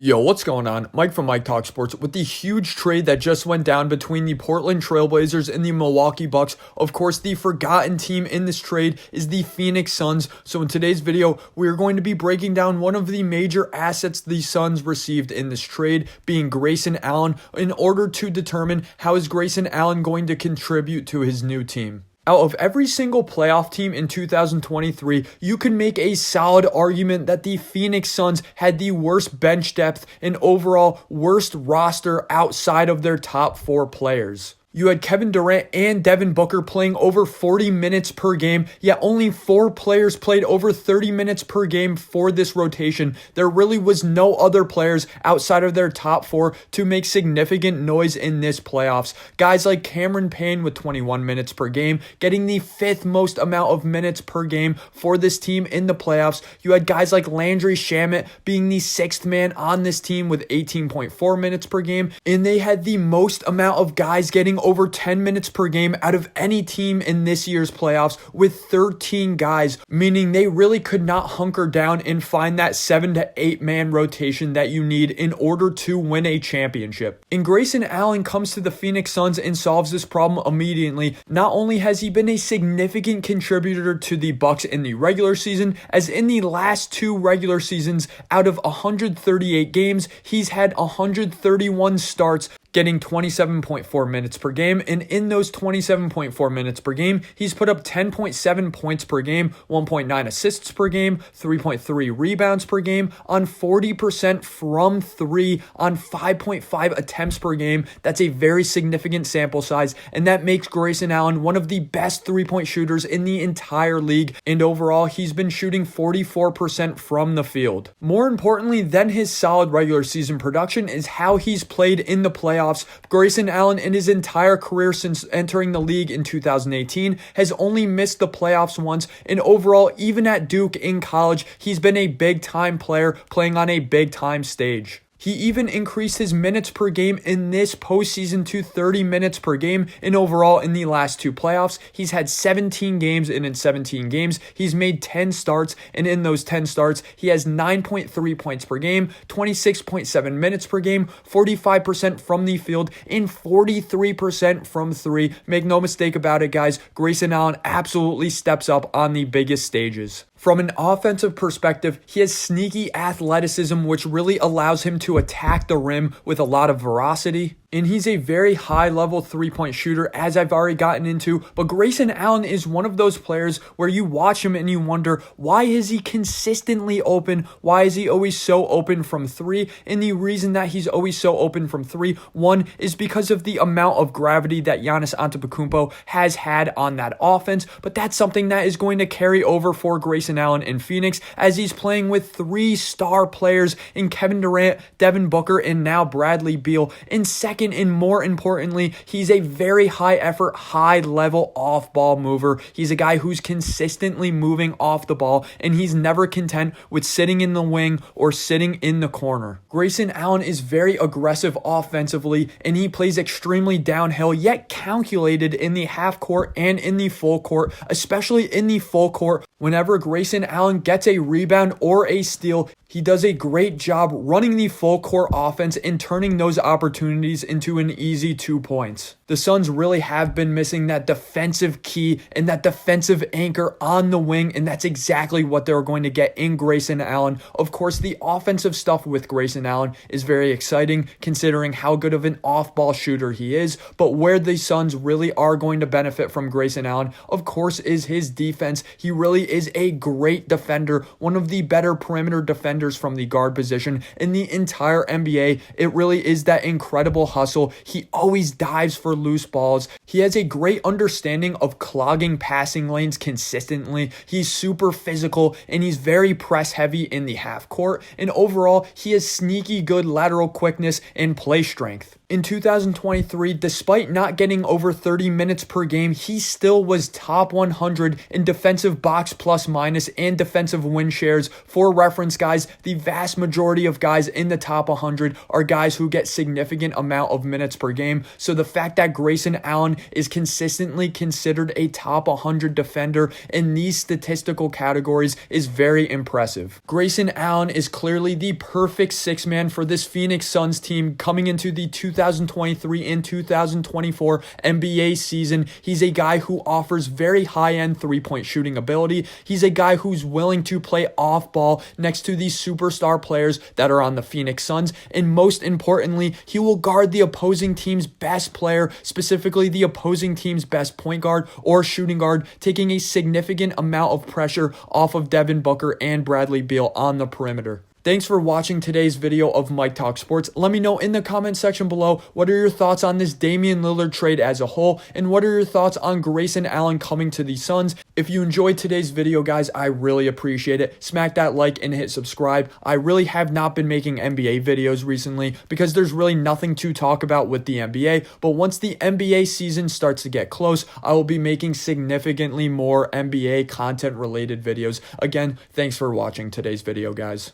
Yo, what's going on? Mike from Mike Talk Sports with the huge trade that just went down between the Portland Trailblazers and the Milwaukee Bucks. Of course, the forgotten team in this trade is the Phoenix Suns. So in today's video, we are going to be breaking down one of the major assets the Suns received in this trade, being Grayson Allen, in order to determine how is Grayson Allen going to contribute to his new team. Out of every single playoff team in 2023, you can make a solid argument that the Phoenix Suns had the worst bench depth and overall worst roster outside of their top four players. You had Kevin Durant and Devin Booker playing over 40 minutes per game, yet only 4 players played over 30 minutes per game for this rotation. There really was no other players outside of their top 4 to make significant noise in this playoffs. Guys like Cameron Payne with 21 minutes per game, getting the 5th most amount of minutes per game for this team in the playoffs. You had guys like Landry Shamet being the 6th man on this team with 18.4 minutes per game, and they had the most amount of guys getting over 10 minutes per game out of any team in this year's playoffs with 13 guys, meaning they really could not hunker down and find that 7 to 8 man rotation that you need in order to win a championship. And Grayson Allen comes to the Phoenix Suns and solves this problem immediately. Not only has he been a significant contributor to the Bucks in the regular season, as in the last 2 regular seasons out of 138 games, he's had 131 starts, getting 27.4 minutes per game, and in those 27.4 minutes per game, he's put up 10.7 points per game, 1.9 assists per game, 3.3 rebounds per game, on 40% from 3, on 5.5 attempts per game. That's a very significant sample size, and that makes Grayson Allen one of the best three-point shooters in the entire league, and overall, he's been shooting 44% from the field. More importantly than his solid regular season production is how he's played in the playoffs. Grayson Allen in his entire career since entering the league in 2018 has only missed the playoffs once, and overall, even at Duke in college, he's been a big-time player playing on a big-time stage. He even increased his minutes per game in this postseason to 30 minutes per game, and overall in the last 2 playoffs, he's had 17 games, and in 17 games, he's made 10 starts, and in those 10 starts, he has 9.3 points per game, 26.7 minutes per game, 45% from the field, and 43% from 3. Make no mistake about it, guys, Grayson Allen absolutely steps up on the biggest stages. From an offensive perspective, he has sneaky athleticism, which really allows him to attack the rim with a lot of veracity. And he's a very high-level three-point shooter, as I've already gotten into. But Grayson Allen is one of those players where you watch him and you wonder, why is he consistently open? Why is he always so open from 3? And the reason that he's always so open from 3, one, is because of the amount of gravity that Giannis Antetokounmpo has had on that offense. But that's something that is going to carry over for Grayson Allen in Phoenix, as he's playing with 3 star players in Kevin Durant, Devin Booker, and now Bradley Beal. In second, and more importantly, he's a very high effort, high level off ball mover. He's a guy who's consistently moving off the ball, and he's never content with sitting in the wing or sitting in the corner. Grayson Allen is very aggressive offensively, and he plays extremely downhill, yet calculated in the half court and in the full court, especially in the full court. Whenever Grayson Allen gets a rebound or a steal, he does a great job running the full court offense and turning those opportunities into an easy 2 points. The Suns really have been missing that defensive key and that defensive anchor on the wing, and that's exactly what they're going to get in Grayson Allen. Of course, the offensive stuff with Grayson Allen is very exciting, considering how good of an off-ball shooter he is, but where the Suns really are going to benefit from Grayson Allen, of course, is his defense. He really is a great defender, one of the better perimeter defenders from the guard position in the entire NBA. It really is that incredible hustle. He always dives for loose balls. He has a great understanding of clogging passing lanes consistently. He's super physical, and he's very press heavy in the half court. And overall, he has sneaky good lateral quickness and play strength. In 2023, despite not getting over 30 minutes per game, he still was top 100 in defensive box plus minus and defensive win shares. For reference, guys, the vast majority of guys in the top 100 are guys who get significant amount of minutes per game. So the fact that Grayson Allen is consistently considered a top 100 defender in these statistical categories is very impressive. Grayson Allen is clearly the perfect six man for this Phoenix Suns team coming into the 2023 and 2024 NBA season. He's a guy who offers very high-end three-point shooting ability. He's a guy who's willing to play off-ball next to these superstar players that are on the Phoenix Suns. And most importantly, he will guard the opposing team's best player, specifically the opposing team's best point guard or shooting guard, taking a significant amount of pressure off of Devin Booker and Bradley Beal on the perimeter. Thanks for watching today's video of Mike Talk Sports. Let me know in the comment section below, what are your thoughts on this Damian Lillard trade as a whole, and what are your thoughts on Grayson Allen coming to the Suns? If you enjoyed today's video, guys, I really appreciate it. Smack that like and hit subscribe. I really have not been making NBA videos recently because there's really nothing to talk about with the NBA, but once the NBA season starts to get close, I will be making significantly more NBA content related videos. Again, thanks for watching today's video, guys.